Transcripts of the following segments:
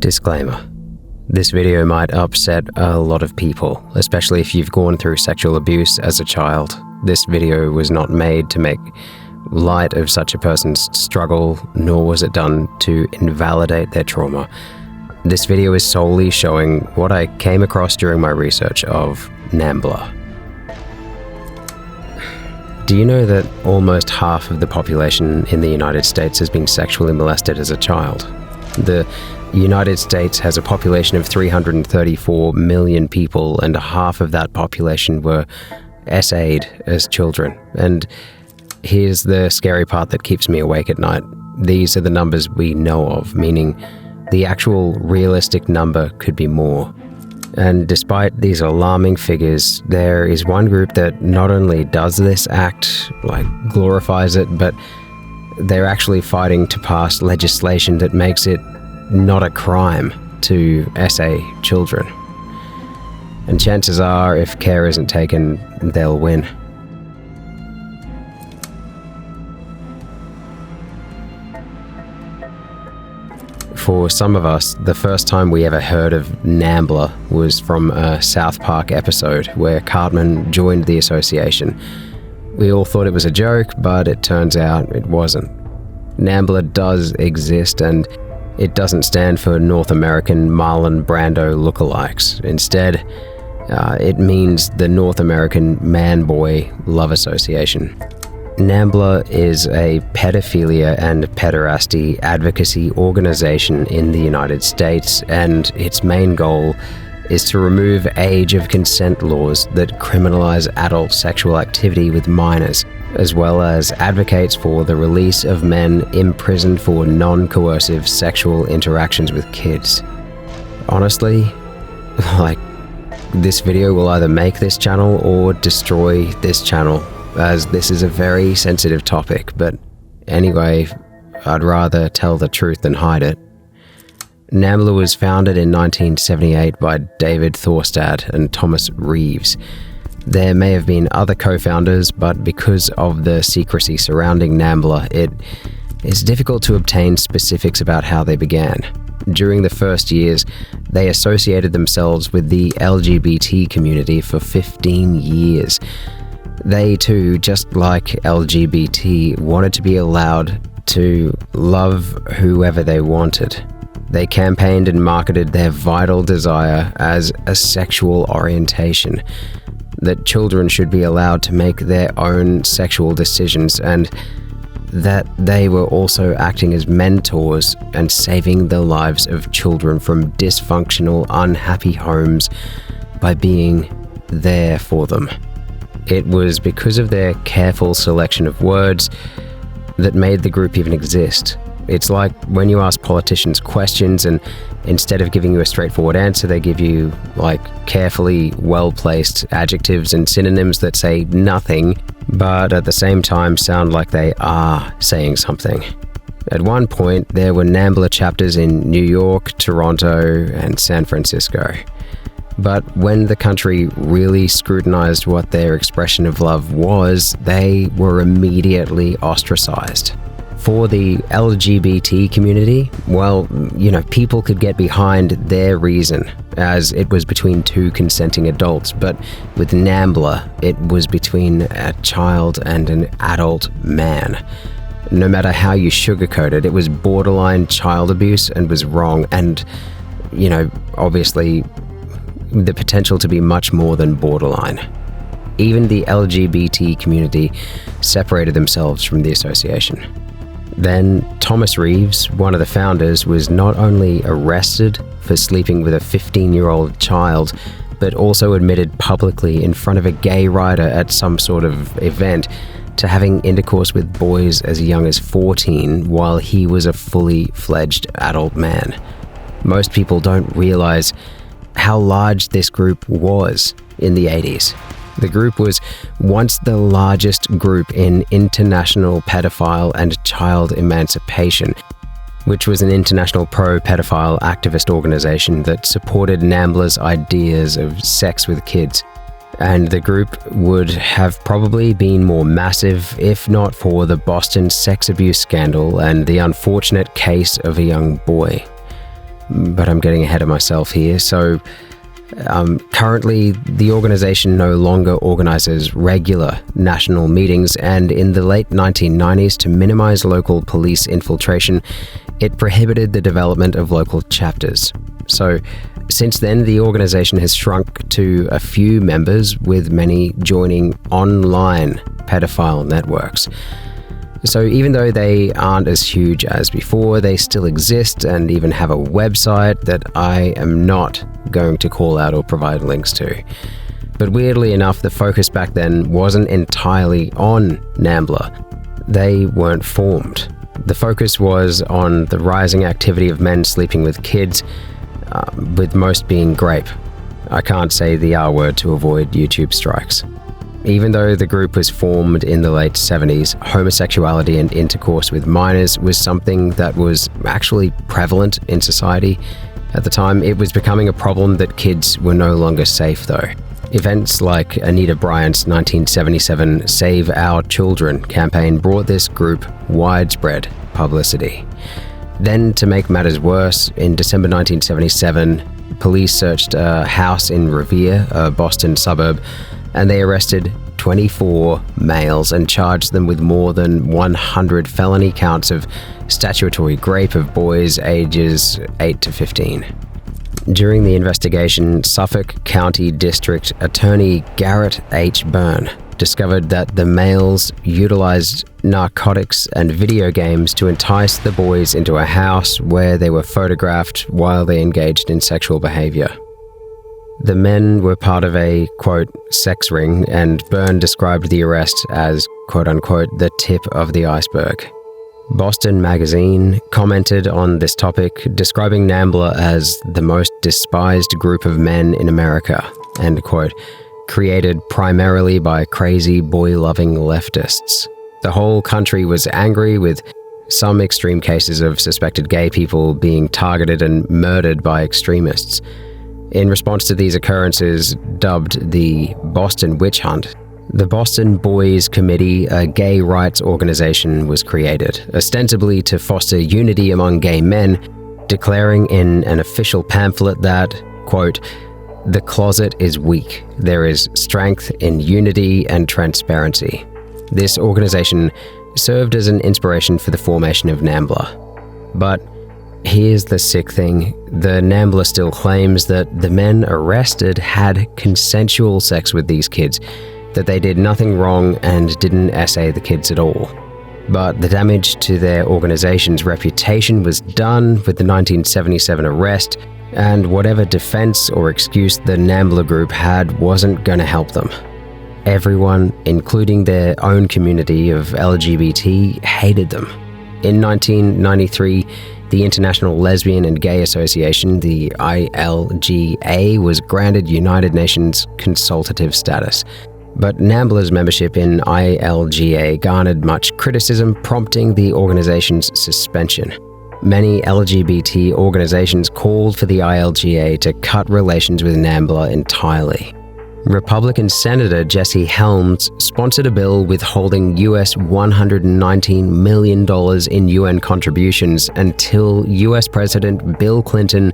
Disclaimer. This video might upset a lot of people, especially if you've gone through sexual abuse as a child. This video was not made to make light of such a person's struggle, nor was it done to invalidate their trauma. This video is solely showing what I came across during my research of NAMBLA. Do you know that almost half of the population in the United States has been sexually molested as a child? The United States has a population of 334 million people, and half of that population were SA'd as children. And here's the scary part that keeps me awake at night. These are the numbers we know of, meaning the actual realistic number could be more. And despite these alarming figures, there is one group that not only does this act, glorifies it, but they're actually fighting to pass legislation that makes it not a crime to SA children. And chances are, if care isn't taken, they'll win. For some of us, the first time we ever heard of NAMBLA was from a South Park episode where Cartman joined the association. We all thought it was a joke, but it turns out it wasn't. NAMBLA does exist, and it doesn't stand for North American Marlon Brando lookalikes. Instead, it means the North American Man-Boy Love Association. NAMBLA is a pedophilia and pederasty advocacy organization in the United States, and its main goal is to remove age of consent laws that criminalize adult sexual activity with minors, as well as advocates for the release of men imprisoned for non-coercive sexual interactions with kids. Honestly, this video will either make this channel or destroy this channel, as this is a very sensitive topic, but anyway, I'd rather tell the truth than hide it. NAMBLA was founded in 1978 by David Thorstad and Thomas Reeves. There may have been other co-founders, but because of the secrecy surrounding NAMBLA, it is difficult to obtain specifics about how they began. During the first years, they associated themselves with the LGBT community for 15 years. They too, just like LGBT, wanted to be allowed to love whoever they wanted. They campaigned and marketed their vital desire as a sexual orientation, that children should be allowed to make their own sexual decisions, and that they were also acting as mentors and saving the lives of children from dysfunctional, unhappy homes by being there for them. It was because of their careful selection of words that made the group even exist. It's like when you ask politicians questions and instead of giving you a straightforward answer, they give you carefully well-placed adjectives and synonyms that say nothing, but at the same time sound like they are saying something. At one point, there were NAMBLA chapters in New York, Toronto, and San Francisco. But when the country really scrutinized what their expression of love was, they were immediately ostracized. For the LGBT community, people could get behind their reason, as it was between two consenting adults, but with NAMBLA, it was between a child and an adult man. No matter how you sugarcoat it, it was borderline child abuse and was wrong, and, obviously, the potential to be much more than borderline. Even the LGBT community separated themselves from the association. Then Thomas Reeves, one of the founders, was not only arrested for sleeping with a 15-year-old child, but also admitted publicly in front of a gay writer at some sort of event to having intercourse with boys as young as 14 while he was a fully fledged adult man. Most people don't realize how large this group was in the 80s. The group was once the largest group in international pedophile and child emancipation, which was an international pro-pedophile activist organization that supported NAMBLA's ideas of sex with kids. And the group would have probably been more massive if not for the Boston sex abuse scandal and the unfortunate case of a young boy. but I'm getting ahead of myself here. So currently, the organization no longer organizes regular national meetings, and in the late 1990s, to minimize local police infiltration, it prohibited the development of local chapters. So since then, the organization has shrunk to a few members, with many joining online pedophile networks. So even though they aren't as huge as before, they still exist and even have a website that I am not going to call out or provide links to. But weirdly enough, the focus back then wasn't entirely on NAMBLA. They weren't formed. The focus was on the rising activity of men sleeping with kids, with most being grape. I can't say the R word to avoid YouTube strikes. Even though the group was formed in the late 70s, homosexuality and intercourse with minors was something that was actually prevalent in society. At the time, it was becoming a problem that kids were no longer safe, though. Events like Anita Bryant's 1977 Save Our Children campaign brought this group widespread publicity. Then, to make matters worse, in December 1977, police searched a house in Revere, a Boston suburb, and they arrested 24 males and charged them with more than 100 felony counts of statutory rape of boys ages 8 to 15. During the investigation, Suffolk County District Attorney Garrett H. Byrne discovered that the males utilized narcotics and video games to entice the boys into a house where they were photographed while they engaged in sexual behavior. The men were part of a, quote, sex ring, and Byrne described the arrest as, quote unquote, the tip of the iceberg. Boston Magazine commented on this topic, describing NAMBLA as the most despised group of men in America, end quote, created primarily by crazy boy-loving leftists. The whole country was angry, with some extreme cases of suspected gay people being targeted and murdered by extremists. In response to these occurrences, dubbed the Boston Witch Hunt, the Boston Boys Committee, a gay rights organization, was created, ostensibly to foster unity among gay men, declaring in an official pamphlet that, quote, "The closet is weak. There is strength in unity and transparency." This organization served as an inspiration for the formation of NAMBLA. But here's the sick thing. The NAMBLA still claims that the men arrested had consensual sex with these kids, that they did nothing wrong and didn't essay the kids at all. But the damage to their organization's reputation was done with the 1977 arrest, and whatever defense or excuse the NAMBLA group had wasn't going to help them. Everyone, including their own community of LGBT, hated them. In 1993, the International Lesbian and Gay Association, the ILGA, was granted United Nations consultative status. But NAMBLA's membership in ILGA garnered much criticism, prompting the organization's suspension. Many LGBT organizations called for the ILGA to cut relations with NAMBLA entirely. Republican Senator Jesse Helms sponsored a bill withholding US $119 million in UN contributions until US President Bill Clinton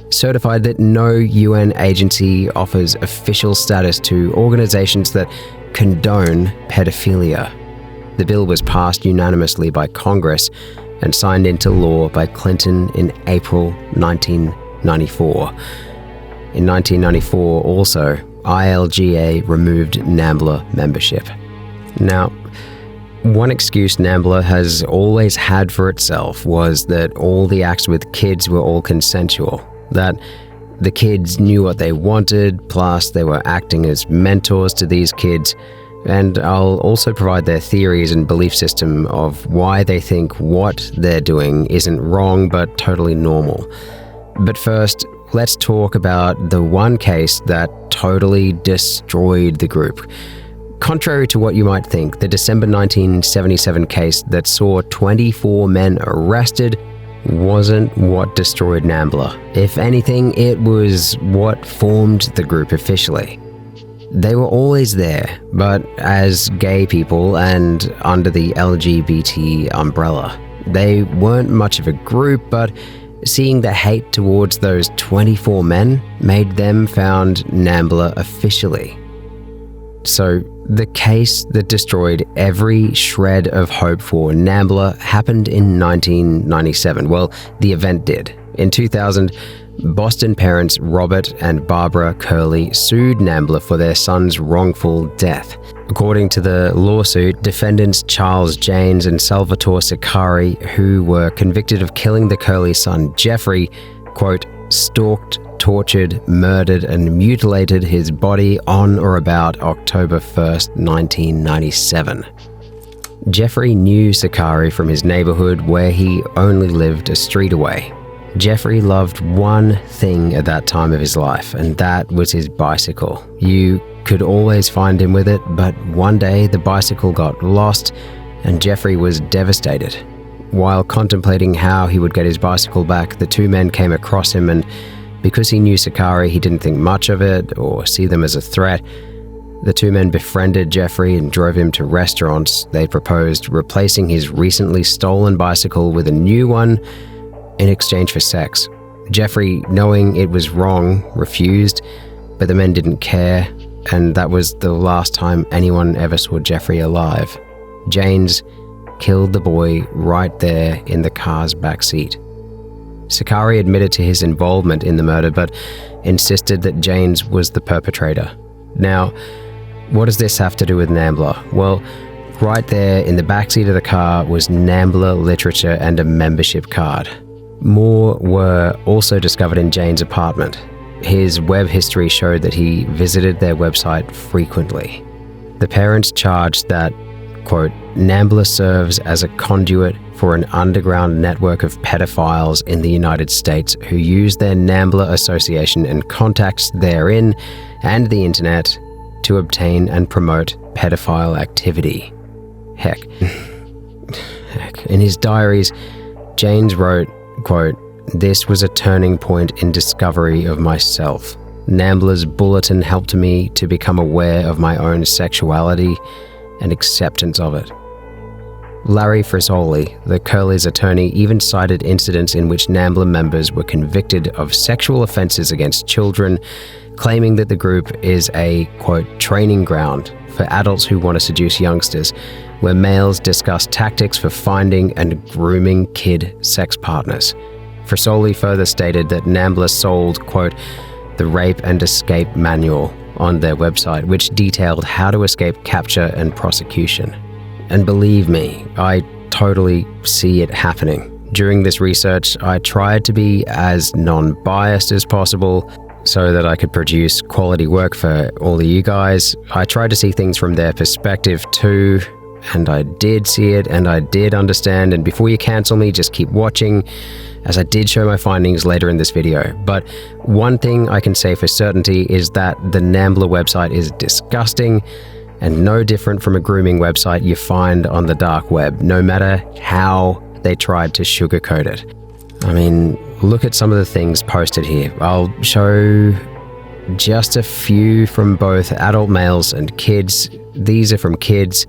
certified that no UN agency offers official status to organizations that condone pedophilia. The bill was passed unanimously by Congress and signed into law by Clinton in April 1994. In 1994 also, ILGA removed NAMBLA membership. Now, one excuse NAMBLA has always had for itself was that all the acts with kids were all consensual, that the kids knew what they wanted, plus they were acting as mentors to these kids, and I'll also provide their theories and belief system of why they think what they're doing isn't wrong but totally normal. But first, let's talk about the one case that totally destroyed the group. Contrary to what you might think, the December 1977 case that saw 24 men arrested wasn't what destroyed NAMBLA. If anything, it was what formed the group officially. They were always there, but as gay people and under the LGBT umbrella. They weren't much of a group, but seeing the hate towards those 24 men made them found NAMBLA officially. So the case that destroyed every shred of hope for NAMBLA happened in 1997. Well, the event did. In 2000, Boston parents Robert and Barbara Curley sued NAMBLA for their son's wrongful death. According to the lawsuit, defendants Charles Janes and Salvatore Sicari, who were convicted of killing the Curley son Jeffrey, quote, stalked, tortured, murdered, and mutilated his body on or about October 1st, 1997. Jeffrey knew Sicari from his neighborhood where he only lived a street away. Jeffrey loved one thing at that time of his life, and that was his bicycle. You could always find him with it, but one day the bicycle got lost and Jeffrey was devastated. While contemplating how he would get his bicycle back, the two men came across him, and because he knew Sicari, he didn't think much of it or see them as a threat. The two men befriended Jeffrey and drove him to restaurants. They proposed replacing his recently stolen bicycle with a new one in exchange for sex. Jeffrey, knowing it was wrong, refused, but the men didn't care, and that was the last time anyone ever saw Jeffrey alive. Janes killed the boy right there in the car's backseat. Sicari admitted to his involvement in the murder, but insisted that Janes was the perpetrator. Now, what does this have to do with NAMBLA? Well, right there in the backseat of the car was NAMBLA literature and a membership card. More were also discovered in Jane's apartment. His web history showed that he visited their website frequently. The parents charged that, quote, NAMBLA serves as a conduit for an underground network of pedophiles in the United States who use their NAMBLA association and contacts therein and the internet to obtain and promote pedophile activity. Heck. In his diaries, Janes wrote, quote, this was a turning point in discovery of myself. NAMBLA's bulletin helped me to become aware of my own sexuality and acceptance of it. Larry Frisoli, the Curley's attorney, even cited incidents in which NAMBLA members were convicted of sexual offenses against children, claiming that the group is a, quote, training ground for adults who want to seduce youngsters, where males discuss tactics for finding and grooming kid sex partners. Frisoli further stated that NAMBLA sold, quote, the Rape and Escape Manual on their website, which detailed how to escape capture and prosecution. And believe me, I totally see it happening. During this research, I tried to be as non-biased as possible so that I could produce quality work for all of you guys. I tried to see things from their perspective too, and I did see it and I did understand. And before you cancel me, just keep watching, as I did show my findings later in this video. But one thing I can say for certainty is that the NAMBLA website is disgusting and no different from a grooming website you find on the dark web, no matter how they tried to sugarcoat it. I mean, look at some of the things posted here. I'll show just a few from both adult males and kids. These are from kids,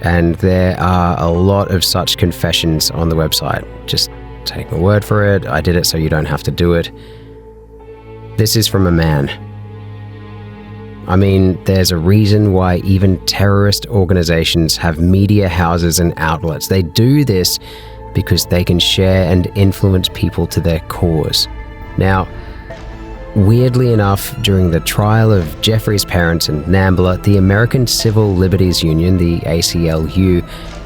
and there are a lot of such confessions on the website. Just take my word for it. I did it so you don't have to do it. This is from a man. I mean, there's a reason why even terrorist organizations have media houses and outlets. They do this because they can share and influence people to their cause. Now, weirdly enough, during the trial of Jeffrey's parents and NAMBLA, the American Civil Liberties Union, the ACLU,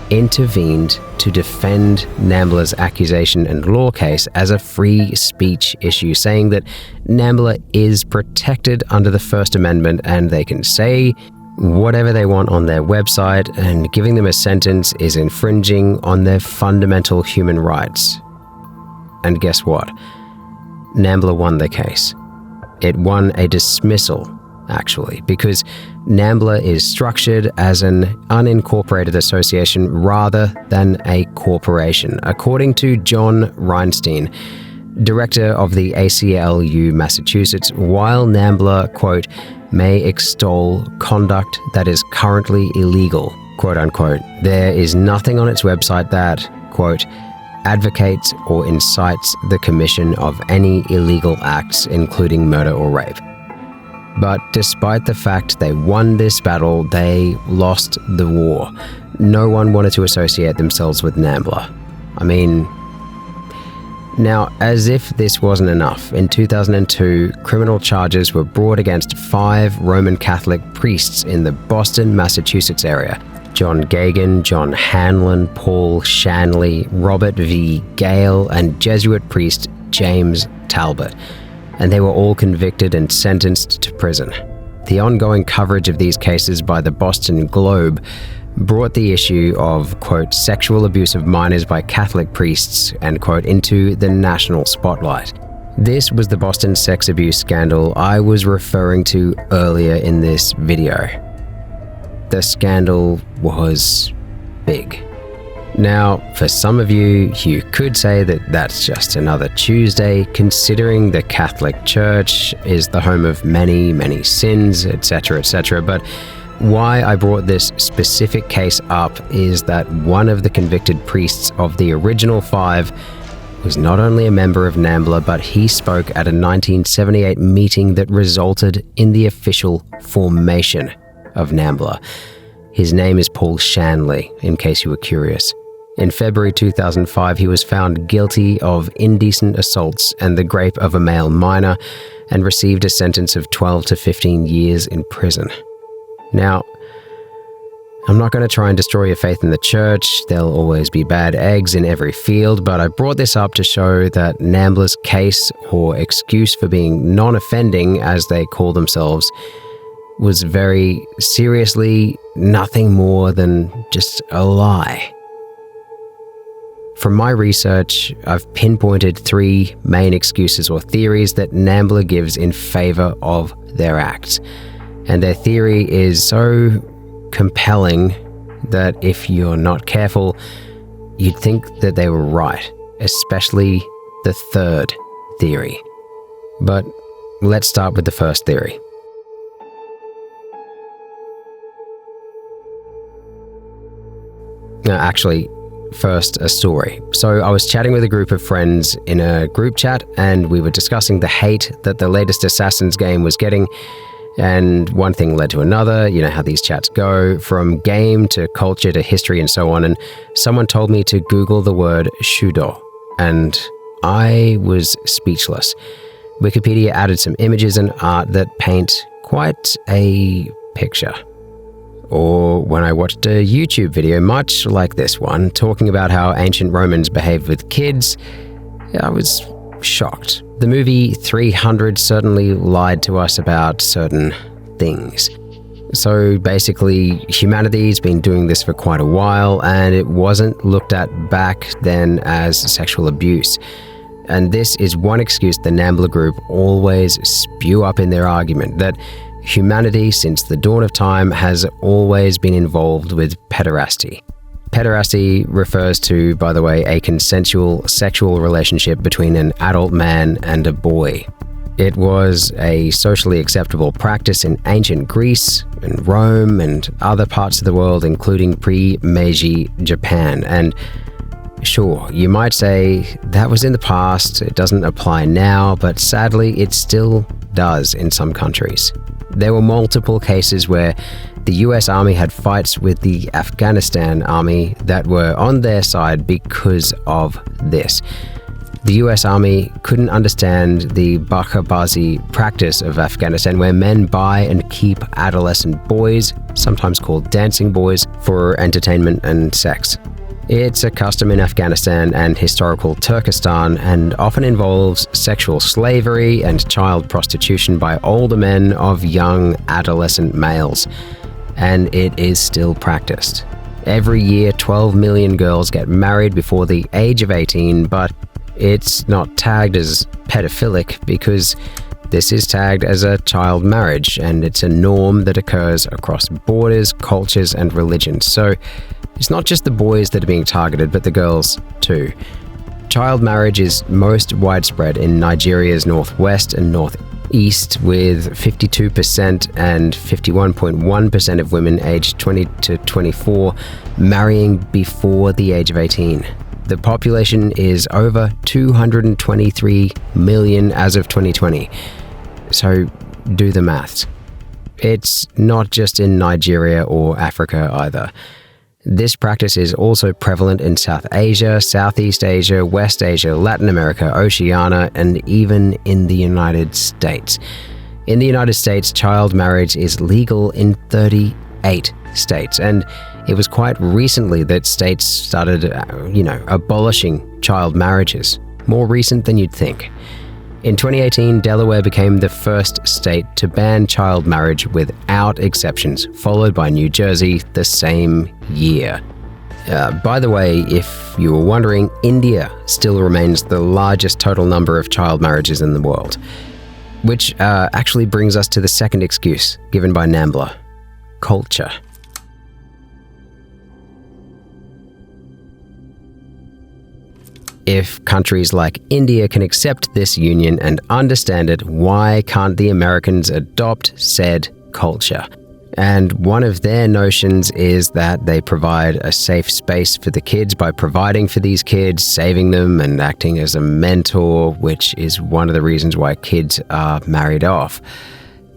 intervened to defend NAMBLA's accusation and law case as a free speech issue, saying that NAMBLA is protected under the First Amendment and they can say whatever they want on their website, and giving them a sentence is infringing on their fundamental human rights. And guess what? NAMBLA won the case. It won a dismissal, actually, because NAMBLA is structured as an unincorporated association rather than a corporation, according to John Reinstein, director of the ACLU Massachusetts. While NAMBLA, quote, may extol conduct that is currently illegal, quote unquote, there is nothing on its website that, quote, advocates or incites the commission of any illegal acts, including murder or rape. But despite the fact they won this battle, they lost the war. No one wanted to associate themselves with NAMBLA. I mean, now, as if this wasn't enough, in 2002, criminal charges were brought against 5 Roman Catholic priests in the Boston, Massachusetts area. John Gagan, John Hanlon, Paul Shanley, Robert V. Gale, and Jesuit priest James Talbot. And they were all convicted and sentenced to prison. The ongoing coverage of these cases by the Boston Globe brought the issue of, quote, sexual abuse of minors by Catholic priests, end quote, into the national spotlight. This was the Boston sex abuse scandal I was referring to earlier in this video. The scandal was big. Now, for some of you, you could say that that's just another Tuesday, considering the Catholic Church is the home of many, many sins, etc., etc., but why I brought this specific case up is that one of the convicted priests of the original 5 was not only a member of NAMBLA, but he spoke at a 1978 meeting that resulted in the official formation of NAMBLA. His name is Paul Shanley, in case you were curious. In February 2005, he was found guilty of indecent assaults and the rape of a male minor and received a sentence of 12 to 15 years in prison. Now, I'm not going to try and destroy your faith in the church. There'll always be bad eggs in every field, but I brought this up to show that NAMBLA's case, or excuse for being non-offending as they call themselves, was very seriously nothing more than just a lie. From my research, I've pinpointed 3 main excuses or theories that NAMBLA gives in favor of their acts. And their theory is so compelling that if you're not careful, you'd think that they were right, especially the 3rd theory. But let's start with the first theory. Actually, first, a story. So I was chatting with a group of friends in a group chat, and we were discussing the hate that the latest Assassin's game was getting. And one thing led to another, you know how these chats go, from game to culture to history and so on. And someone told me to Google the word Shudo, and I was speechless. Wikipedia added some images and art that paint quite a picture. Or when I watched a YouTube video, much like this one, talking about how ancient Romans behaved with kids, I was shocked. The movie 300 certainly lied to us about certain things. So basically, humanity's been doing this for quite a while, and it wasn't looked at back then as sexual abuse. And this is one excuse the NAMBLA group always spew up in their argument, that humanity since the dawn of time has always been involved with pederasty. Pederasty refers to, by the way, a consensual sexual relationship between an adult man and a boy. It was a socially acceptable practice in ancient Greece and Rome and other parts of the world, including pre-Meiji Japan. And sure, you might say that was in the past, it doesn't apply now, but sadly it still does in some countries. There were multiple cases where the US Army had fights with the Afghanistan Army that were on their side because of this. The US Army couldn't understand the Bakabazi practice of Afghanistan, where men buy and keep adolescent boys, sometimes called dancing boys, for entertainment and sex. It's a custom in Afghanistan and historical Turkestan, and often involves sexual slavery and child prostitution by older men of young adolescent males. And it is still practiced. Every year, 12 million girls get married before the age of 18, but it's not tagged as pedophilic because this is tagged as a child marriage, and it's a norm that occurs across borders, cultures, and religions. So it's not just the boys that are being targeted, but the girls too. Child marriage is most widespread in Nigeria's northwest and northeast, with 52% and 51.1% of women aged 20 to 24 marrying before the age of 18. The population is over 223 million as of 2020. So do the maths. It's not just in Nigeria or Africa either. This practice is also prevalent in South Asia, Southeast Asia, West Asia, Latin America, Oceania, and even in the United States. In the United States, child marriage is legal in 38 states, and it was quite recently that states started, abolishing child marriages. More recent than you'd think. In 2018, Delaware became the first state to ban child marriage without exceptions, followed by New Jersey the same year. By the way, if you were wondering, India still remains the largest total number of child marriages in the world. Which actually brings us to the second excuse given by NAMBLA: culture. If countries like India can accept this union and understand it, why can't the Americans adopt said culture? And one of their notions is that they provide a safe space for the kids by providing for these kids, saving them, and acting as a mentor, which is one of the reasons why kids are married off.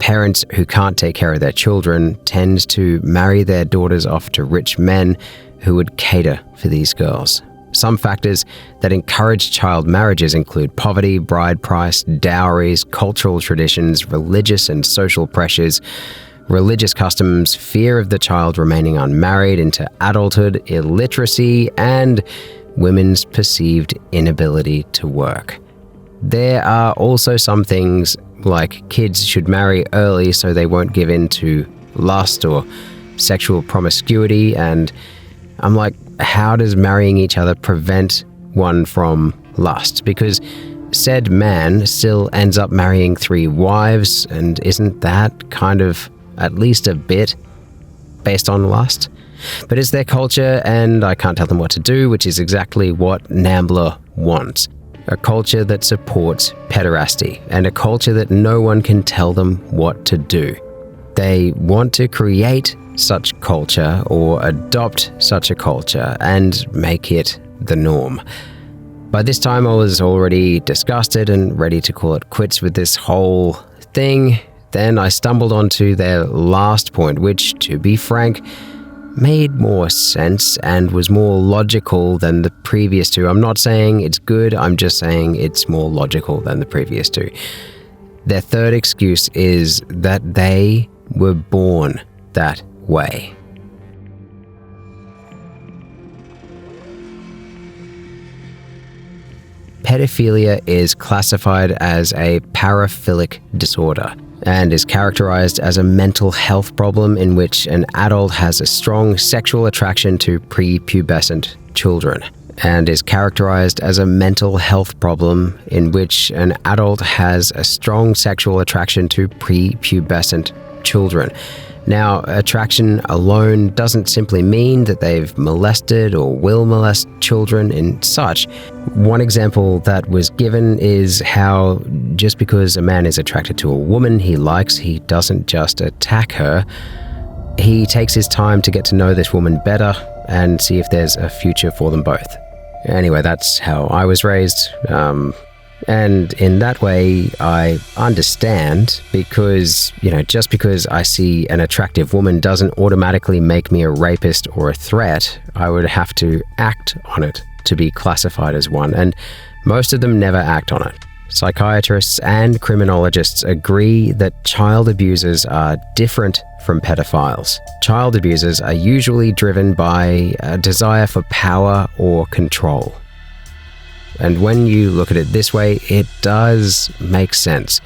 Parents who can't take care of their children tend to marry their daughters off to rich men who would cater for these girls. Some factors that encourage child marriages include poverty, bride price, dowries, cultural traditions, religious and social pressures, religious customs, fear of the child remaining unmarried into adulthood, illiteracy, and women's perceived inability to work. There are also some things like kids should marry early so they won't give in to lust or sexual promiscuity, and I'm like, how does marrying each other prevent one from lust? Because said man still ends up marrying 3 wives, and isn't that kind of at least a bit based on lust? But it's their culture, and I can't tell them what to do, which is exactly what NAMBLA wants. A culture that supports pederasty, and a culture that no one can tell them what to do. They want to create such culture or adopt such a culture and make it the norm. By this time, I was already disgusted and ready to call it quits with this whole thing. Then I stumbled onto their last point, which, to be frank, made more sense and was more logical than the previous two. I'm not saying it's good, I'm just saying it's more logical than the previous two. Their third excuse is that they were born that way. Pedophilia is classified as a paraphilic disorder and is characterized as a mental health problem in which an adult has a strong sexual attraction to prepubescent children, and is characterized as a mental health problem in which an adult has a strong sexual attraction to prepubescent children. Now, attraction alone doesn't simply mean that they've molested or will molest children and such. One example that was given is how just because a man is attracted to a woman he likes, he doesn't just attack her. He takes his time to get to know this woman better and see if there's a future for them both. Anyway, that's how I was raised. And in that way, I understand because, just because I see an attractive woman doesn't automatically make me a rapist or a threat. I would have to act on it to be classified as one, and most of them never act on it. Psychiatrists and criminologists agree that child abusers are different from pedophiles. Child abusers are usually driven by a desire for power or control. And when you look at it this way, it does make sense.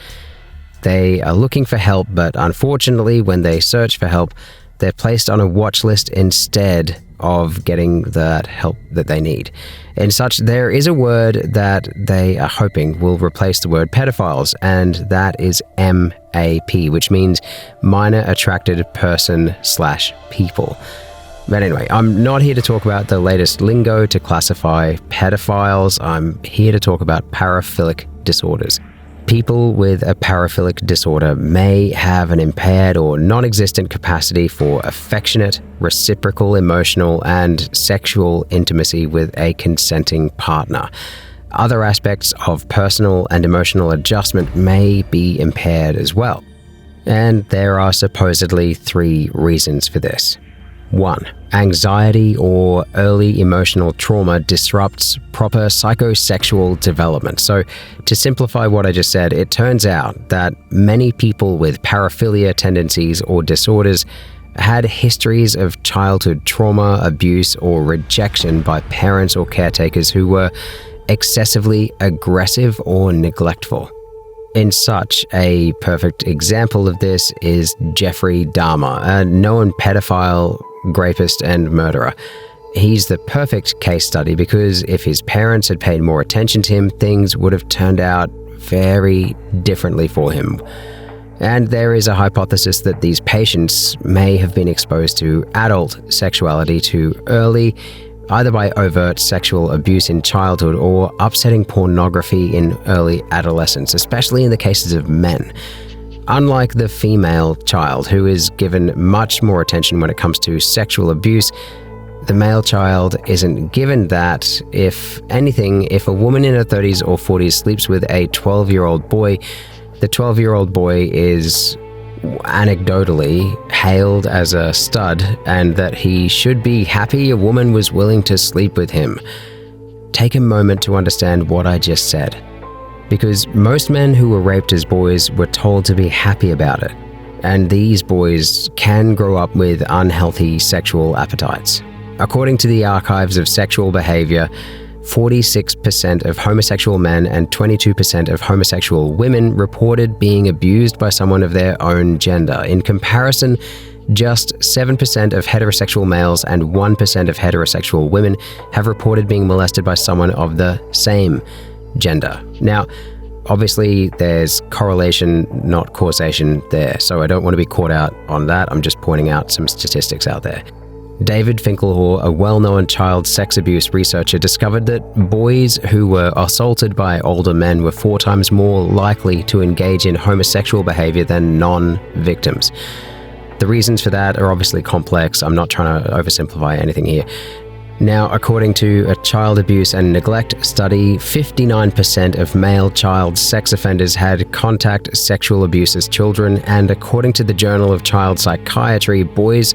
They are looking for help, but unfortunately, when they search for help, they're placed on a watch list instead of getting that help that they need. In such, there is a word that they are hoping will replace the word pedophiles, and that is MAP, which means minor attracted person/people. But anyway, I'm not here to talk about the latest lingo to classify pedophiles. I'm here to talk about paraphilic disorders. People with a paraphilic disorder may have an impaired or non-existent capacity for affectionate, reciprocal, emotional, and sexual intimacy with a consenting partner. Other aspects of personal and emotional adjustment may be impaired as well. And there are supposedly 3 reasons for this. 1. Anxiety or early emotional trauma disrupts proper psychosexual development. So, to simplify what I just said, it turns out that many people with paraphilia tendencies or disorders had histories of childhood trauma, abuse, or rejection by parents or caretakers who were excessively aggressive or neglectful. In such a perfect example of this is Jeffrey Dahmer, a known pedophile, rapist, and murderer. He's the perfect case study because if his parents had paid more attention to him, things would have turned out very differently for him. And there is a hypothesis that these patients may have been exposed to adult sexuality too early, either by overt sexual abuse in childhood or upsetting pornography in early adolescence, especially in the cases of men. Unlike the female child, who is given much more attention when it comes to sexual abuse, the male child isn't given that. If anything, if a woman in her 30s or 40s sleeps with a 12-year-old boy, the 12-year-old boy is anecdotally hailed as a stud and that he should be happy a woman was willing to sleep with him. Take a moment to understand what I just said, because most men who were raped as boys were told to be happy about it, and these boys can grow up with unhealthy sexual appetites. According to the Archives of Sexual Behavior, 46% of homosexual men and 22% of homosexual women reported being abused by someone of their own gender. In comparison, just 7% of heterosexual males and 1% of heterosexual women have reported being molested by someone of the same gender. Now, obviously, there's correlation, not causation there, so I don't want to be caught out on that. I'm just pointing out some statistics out there. David Finkelhor, a well-known child sex abuse researcher, discovered that boys who were assaulted by older men were 4 times more likely to engage in homosexual behavior than non-victims. The reasons for that are obviously complex. I'm not trying to oversimplify anything here. Now, according to a child abuse and neglect study, 59% of male child sex offenders had contact sexual abuse as children, and according to the Journal of Child Psychiatry, boys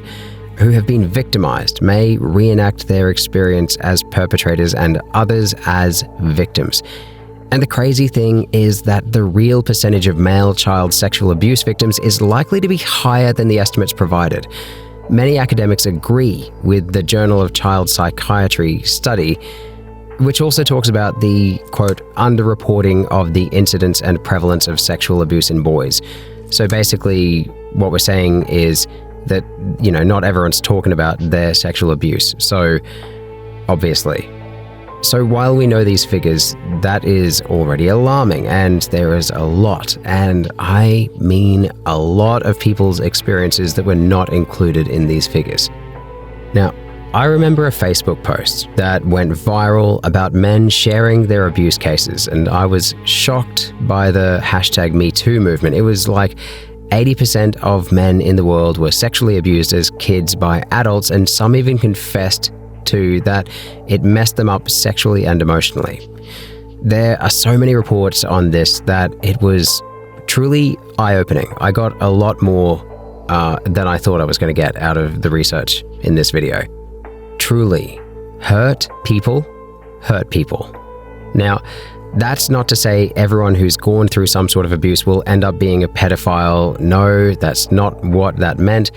who have been victimized may reenact their experience as perpetrators and others as victims. And the crazy thing is that the real percentage of male child sexual abuse victims is likely to be higher than the estimates provided. Many academics agree with the Journal of Child Psychiatry study, which also talks about the, quote, underreporting of the incidence and prevalence of sexual abuse in boys. So basically, what we're saying is that, not everyone's talking about their sexual abuse. So, obviously. So while we know these figures, that is already alarming, and there is a lot, and I mean a lot of people's experiences that were not included in these figures. Now, I remember a Facebook post that went viral about men sharing their abuse cases, and I was shocked by the #MeToo movement. It was like 80% of men in the world were sexually abused as kids by adults, and some even confessed to that it messed them up sexually and emotionally. There are so many reports on this that it was truly eye-opening. I got a lot more than I thought I was going to get out of the research in this video. Truly, hurt people hurt people. Now, that's not to say everyone who's gone through some sort of abuse will end up being a pedophile. No, that's not what that meant.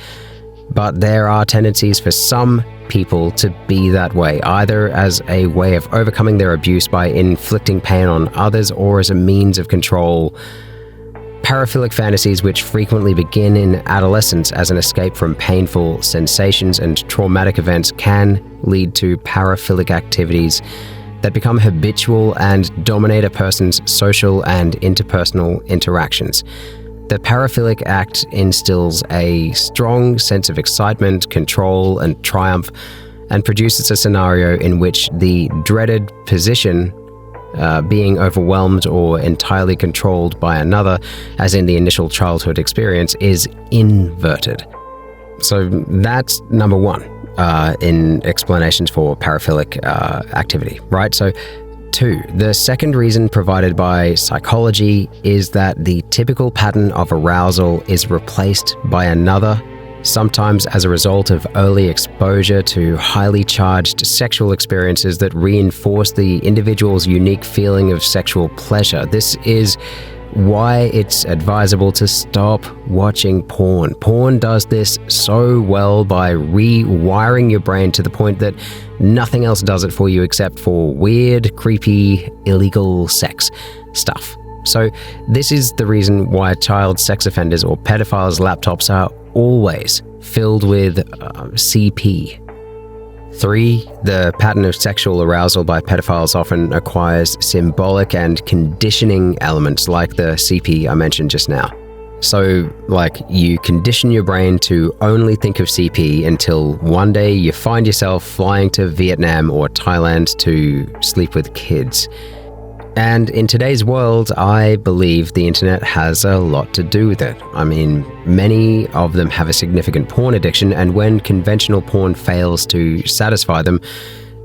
But there are tendencies for some people to be that way, either as a way of overcoming their abuse by inflicting pain on others or as a means of control. Paraphilic fantasies, which frequently begin in adolescence as an escape from painful sensations and traumatic events, can lead to paraphilic activities that become habitual and dominate a person's social and interpersonal interactions. The paraphilic act instills a strong sense of excitement, control, and triumph, and produces a scenario in which the dreaded position being overwhelmed or entirely controlled by another, as in the initial childhood experience, is inverted. So that's number one in explanations for paraphilic activity, right? So 2, the second reason provided by psychology is that the typical pattern of arousal is replaced by another, sometimes as a result of early exposure to highly charged sexual experiences that reinforce the individual's unique feeling of sexual pleasure. This is why it's advisable to stop watching porn. Porn does this so well by rewiring your brain to the point that nothing else does it for you except for weird, creepy, illegal sex stuff. So this is the reason why child sex offenders or pedophiles' laptops are always filled with CP. 3, the pattern of sexual arousal by pedophiles often acquires symbolic and conditioning elements like the CP I mentioned just now. So, like, you condition your brain to only think of CP until one day you find yourself flying to Vietnam or Thailand to sleep with kids. And in today's world, I believe the internet has a lot to do with it. I mean, many of them have a significant porn addiction, and when conventional porn fails to satisfy them,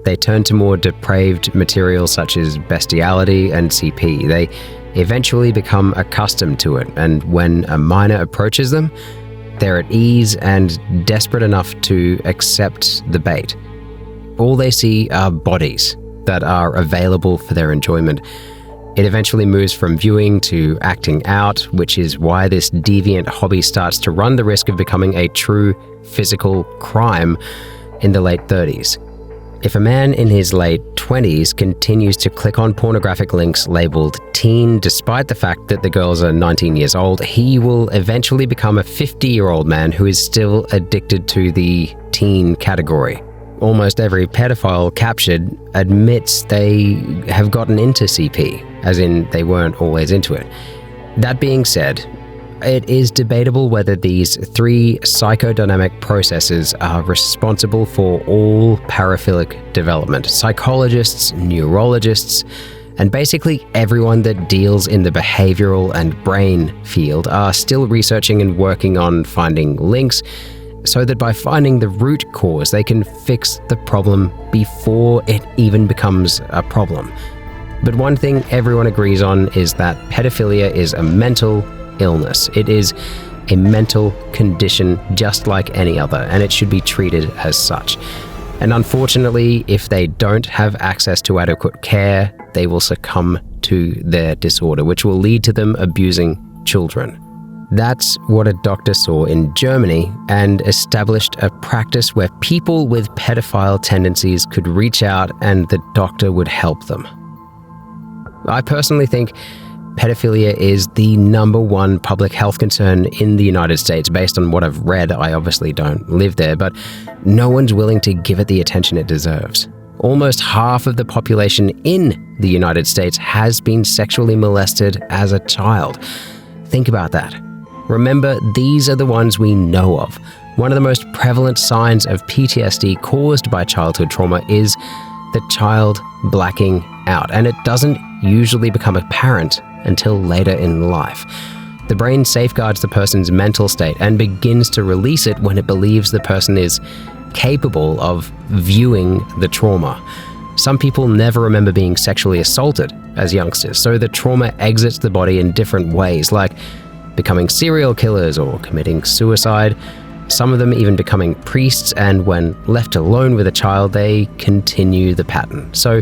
they turn to more depraved material such as bestiality and CP. They eventually become accustomed to it, and when a minor approaches them, they're at ease and desperate enough to accept the bait. All they see are bodies that are available for their enjoyment. It eventually moves from viewing to acting out, which is why this deviant hobby starts to run the risk of becoming a true physical crime in the late 30s. If a man in his late 20s continues to click on pornographic links labeled teen despite the fact that the girls are 19 years old, he will eventually become a 50-year-old man who is still addicted to the teen category. Almost every pedophile captured admits they have gotten into CP, as in they weren't always into it. That being said, it is debatable whether these 3 psychodynamic processes are responsible for all paraphilic development. Psychologists, neurologists, and basically everyone that deals in the behavioral and brain field are still researching and working on finding links, so that by finding the root cause, they can fix the problem before it even becomes a problem. But one thing everyone agrees on is that pedophilia is a mental illness. It is a mental condition just like any other, and it should be treated as such. And unfortunately, if they don't have access to adequate care, they will succumb to their disorder, which will lead to them abusing children. That's what a doctor saw in Germany and established a practice where people with pedophile tendencies could reach out and the doctor would help them. I personally think pedophilia is the #1 public health concern in the United States based on what I've read. I obviously don't live there, but no one's willing to give it the attention it deserves. Almost half of the population in the United States has been sexually molested as a child. Think about that. Remember, these are the ones we know of. One of the most prevalent signs of PTSD caused by childhood trauma is the child blacking out, and it doesn't usually become apparent until later in life. The brain safeguards the person's mental state and begins to release it when it believes the person is capable of viewing the trauma. Some people never remember being sexually assaulted as youngsters, so the trauma exits the body in different ways, like becoming serial killers or committing suicide. Some of them even becoming priests, and when left alone with a child, they continue the pattern. So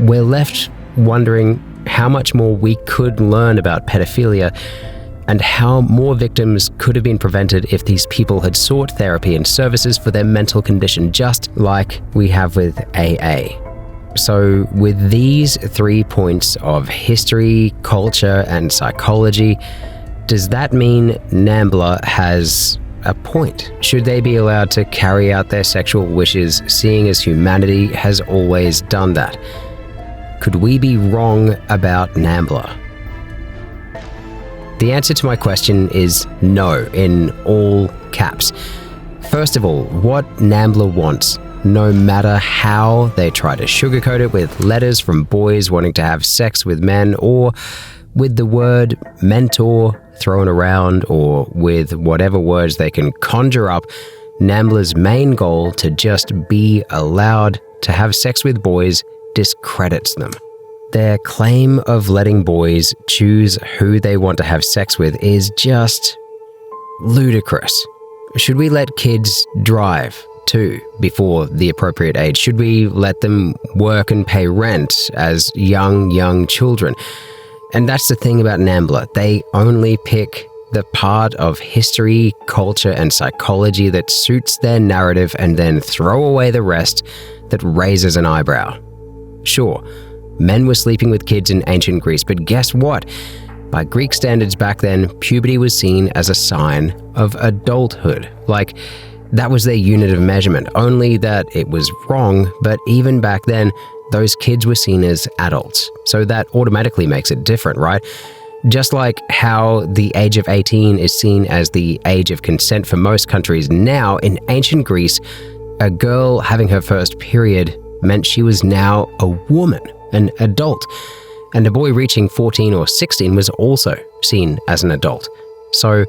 we're left wondering how much more we could learn about pedophilia and how more victims could have been prevented if these people had sought therapy and services for their mental condition, just like we have with AA. So with these 3 points of history, culture, and psychology, does that mean NAMBLA has a point? Should they be allowed to carry out their sexual wishes, seeing as humanity has always done that? Could we be wrong about NAMBLA? The answer to my question is no, in all caps. First of all, what NAMBLA wants no matter how they try to sugarcoat it with letters from boys wanting to have sex with men, or with the word mentor thrown around, or with whatever words they can conjure up. NAMBLA's main goal to just be allowed to have sex with boys discredits them. Their claim of letting boys choose who they want to have sex with is just ludicrous. Should we let kids drive too before the appropriate age? Should we let them work and pay rent as young children? And that's the thing about NAMBLA. They only pick the part of history, culture, and psychology that suits their narrative and then throw away the rest that raises an eyebrow. Sure, men were sleeping with kids in ancient Greece, but guess what? By Greek standards back then, puberty was seen as a sign of adulthood. Like, that was their unit of measurement, only that it was wrong, but even back then, those kids were seen as adults. So that automatically makes it different, right? Just like how the age of 18 is seen as the age of consent for most countries now, in ancient Greece, a girl having her first period meant she was now a woman, an adult. And a boy reaching 14 or 16 was also seen as an adult. So,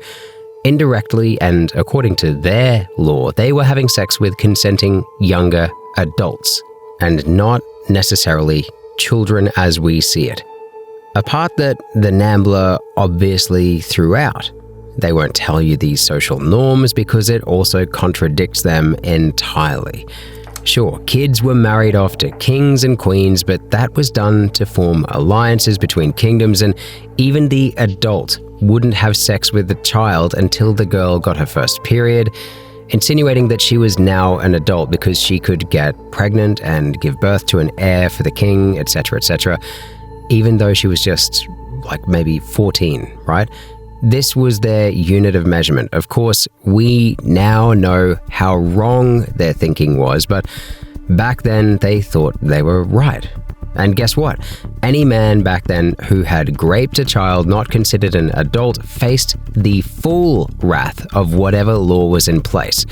indirectly and according to their law, they were having sex with consenting younger adults, and not necessarily children as we see it. A part that the NAMBLA obviously threw out. They won't tell you these social norms because it also contradicts them entirely. Sure, kids were married off to kings and queens, but that was done to form alliances between kingdoms, and even the adult wouldn't have sex with the child until the girl got her first period, insinuating that she was now an adult because she could get pregnant and give birth to an heir for the king, etc., even though she was just like maybe 14, right? This was their unit of measurement. Of course, we now know how wrong their thinking was, but back then they thought they were right. And guess what? Any man back then who had raped a child not considered an adult faced the full wrath of whatever law was in place.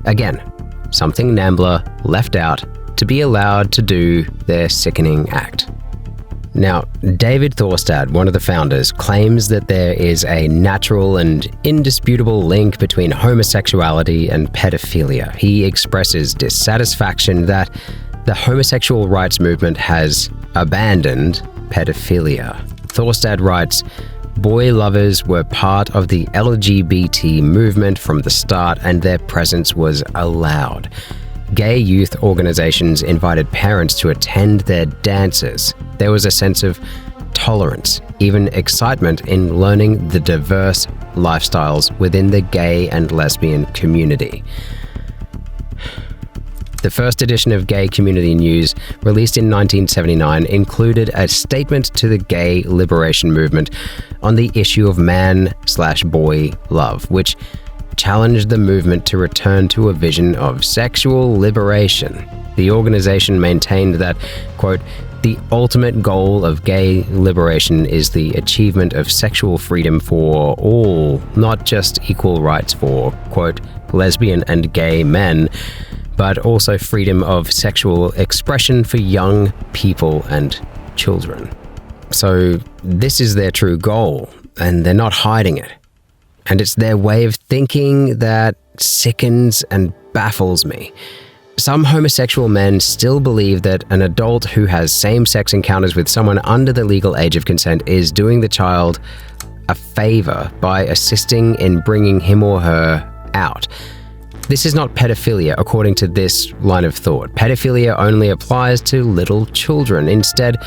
Again, something NAMBLA left out to be allowed to do their sickening act. Now, David Thorstad, one of the founders, claims that there is a natural and indisputable link between homosexuality and pedophilia. He expresses dissatisfaction that the homosexual rights movement has abandoned pedophilia. Thorstad writes, "Boy lovers were part of the LGBT movement from the start, and their presence was allowed. Gay youth organizations invited parents to attend their dances. There was a sense of tolerance, even excitement in learning the diverse lifestyles within the gay and lesbian community." The first edition of Gay Community News, released in 1979, included a statement to the gay liberation movement on the issue of man/boy love, which challenged the movement to return to a vision of sexual liberation. The organization maintained that, quote, "The ultimate goal of gay liberation is the achievement of sexual freedom for all, not just equal rights for, quote, lesbian and gay men, but also freedom of sexual expression for young people and children." So this is their true goal, and they're not hiding it. And it's their way of thinking that sickens and baffles me. Some homosexual men still believe that an adult who has same-sex encounters with someone under the legal age of consent is doing the child a favor by assisting in bringing him or her out. This is not pedophilia, according to this line of thought. Pedophilia only applies to little children. Instead,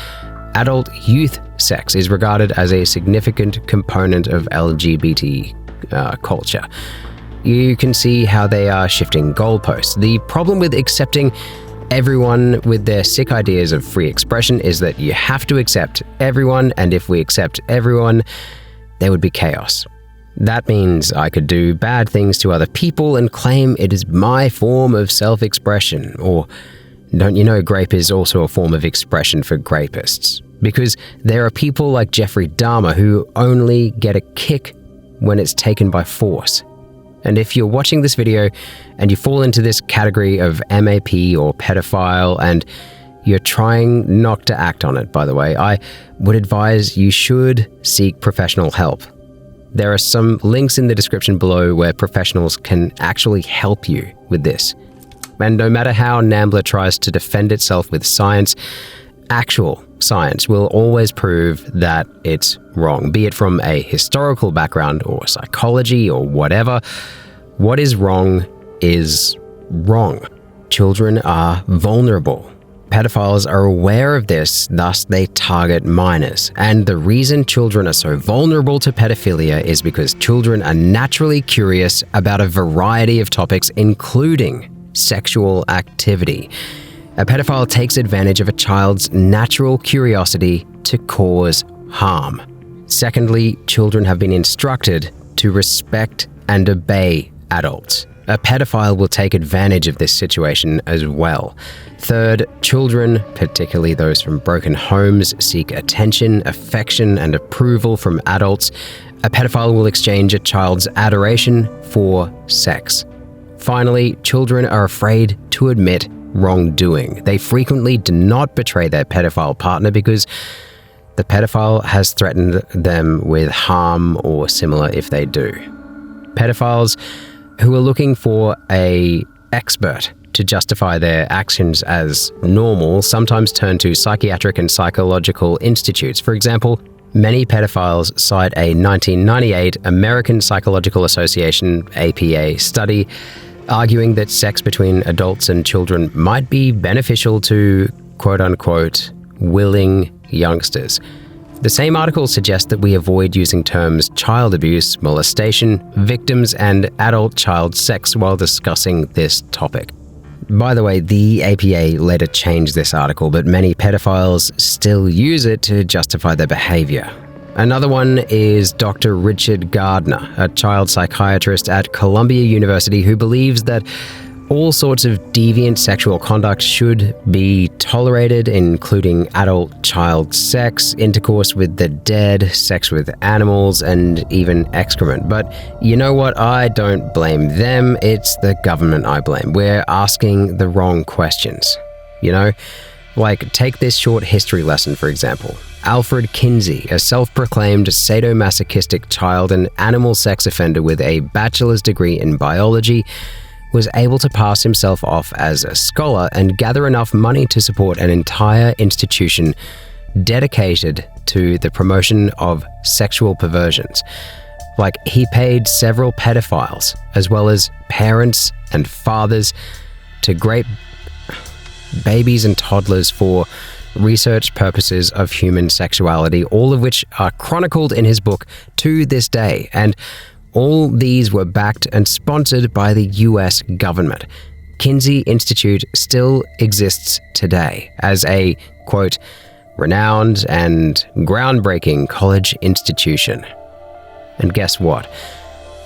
adult youth sex is regarded as a significant component of LGBT culture. You can see how they are shifting goalposts. The problem with accepting everyone with their sick ideas of free expression is that you have to accept everyone, and if we accept everyone, there would be chaos. That means I could do bad things to other people and claim it is my form of self-expression. Or, don't you know, grape is also a form of expression for grapists? Because there are people like Jeffrey Dahmer who only get a kick when it's taken by force. And if you're watching this video and you fall into this category of MAP or pedophile and you're trying not to act on it, by the way, I would advise you should seek professional help. There are some links in the description below where professionals can actually help you with this. And no matter how NAMBLA tries to defend itself with science, actual science will always prove that it's wrong, be it from a historical background or psychology or whatever. What is wrong is wrong. Children are vulnerable. Pedophiles are aware of this, thus they target minors. And the reason children are so vulnerable to pedophilia is because children are naturally curious about a variety of topics, including sexual activity. A pedophile takes advantage of a child's natural curiosity to cause harm. Secondly, children have been instructed to respect and obey adults. A pedophile will take advantage of this situation as well. Third, children, particularly those from broken homes, seek attention, affection, and approval from adults. A pedophile will exchange a child's adoration for sex. Finally, children are afraid to admit wrongdoing. They frequently do not betray their pedophile partner because the pedophile has threatened them with harm or similar if they do. Pedophiles who are looking for an expert to justify their actions as normal sometimes turn to psychiatric and psychological institutes. For example, many pedophiles cite a 1998 American Psychological Association (APA) study arguing that sex between adults and children might be beneficial to quote-unquote willing youngsters. The same article suggests that we avoid using terms child abuse, molestation, victims, and adult child sex while discussing this topic. By the way, the APA later changed this article, but many pedophiles still use it to justify their behavior. Another one is Dr. Richard Gardner, a child psychiatrist at Columbia University who believes that all sorts of deviant sexual conduct should be tolerated, including adult-child sex, intercourse with the dead, sex with animals, and even excrement. But you know what? I don't blame them. It's the government I blame. We're asking the wrong questions. You know? Like, take this short history lesson, for example. Alfred Kinsey, a self-proclaimed sadomasochistic child and animal sex offender with a bachelor's degree in biology, was able to pass himself off as a scholar and gather enough money to support an entire institution dedicated to the promotion of sexual perversions. Like, he paid several pedophiles, as well as parents and fathers, to great babies and toddlers for research purposes of human sexuality, all of which are chronicled in his book to this day. And all these were backed and sponsored by the US government. Kinsey Institute still exists today as a, quote, renowned and groundbreaking college institution. And guess what?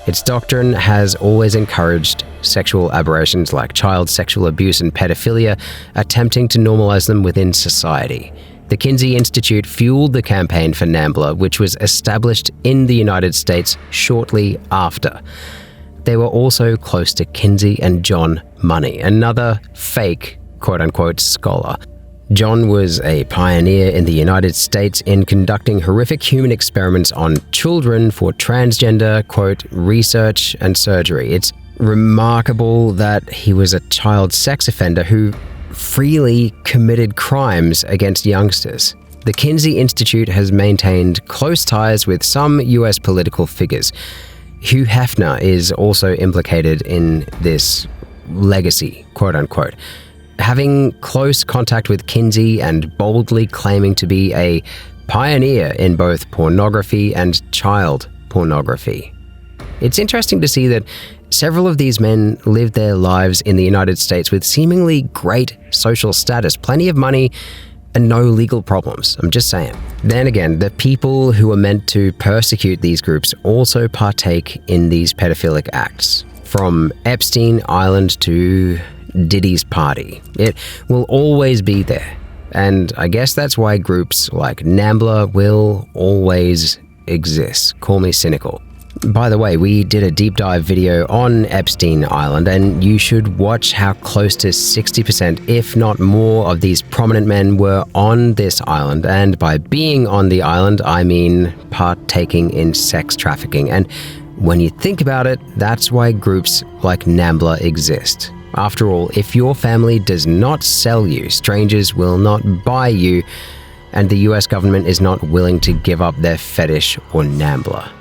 Its doctrine has always encouraged sexual aberrations like child sexual abuse and pedophilia, attempting to normalize them within society. The Kinsey Institute fueled the campaign for NAMBLA, which was established in the United States shortly after. They were also close to Kinsey and John Money, another fake, quote-unquote, scholar. John was a pioneer in the United States in conducting horrific human experiments on children for transgender, quote, research and surgery. It's remarkable that he was a child sex offender who freely committed crimes against youngsters. The Kinsey Institute has maintained close ties with some US political figures. Hugh Hefner is also implicated in this legacy, quote-unquote. Having close contact with Kinsey and boldly claiming to be a pioneer in both pornography and child pornography. It's interesting to see that several of these men lived their lives in the United States with seemingly great social status, plenty of money, and no legal problems. I'm just saying. Then again, the people who are meant to persecute these groups also partake in these pedophilic acts. From Epstein Island to Diddy's party. It will always be there. And I guess that's why groups like NAMBLA will always exist. Call me cynical. By the way, we did a deep dive video on Epstein Island, and you should watch how close to 60%, if not more, of these prominent men were on this island. And by being on the island, I mean partaking in sex trafficking. And when you think about it, that's why groups like NAMBLA exist. After all, if your family does not sell you, strangers will not buy you, and the US government is not willing to give up their fetish or NAMBLA.